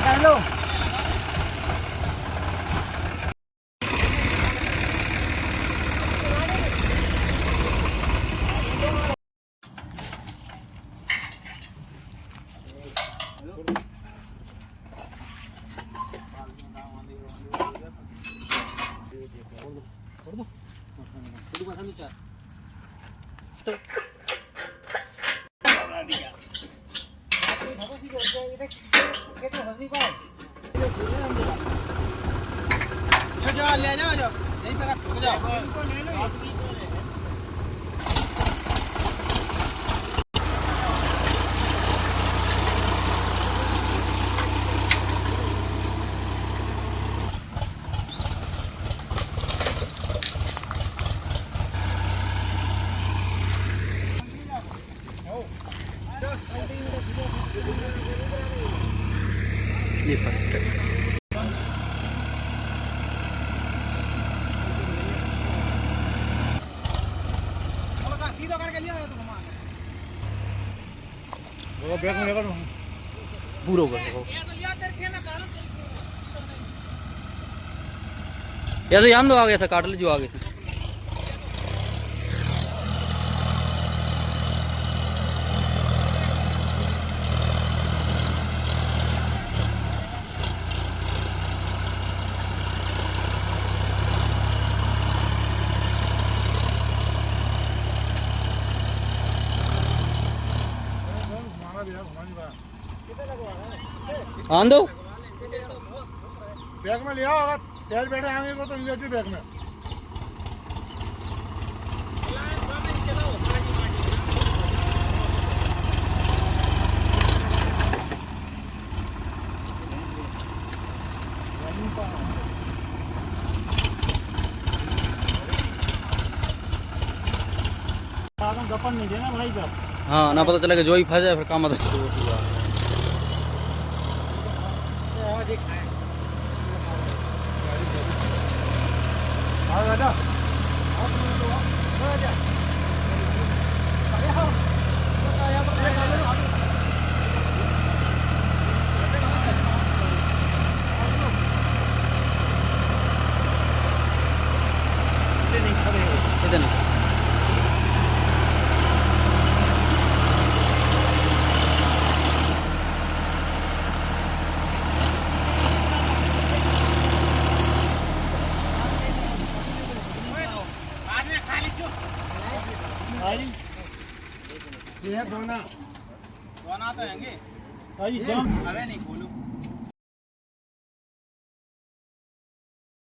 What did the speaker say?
Hello ले जाओ जाओ यहीं पे रख जाओ ये फर्स्ट है। सीधा करके लिया तो घुमा वो बैग में लेकर पूरा कर सको या तो यान दो आ गया था काट ले जो आ गए थे आन दो बैग में लिया अगर तेल बैठे आएंगे तो ले जाती बैग में गपन नहीं देना भाई का हाँ ना पता चलेगा जो ही फंस जाए फिर काम आता इधर नहीं ये है सोना सोना तो हैंगे भाई जाम अबे नहीं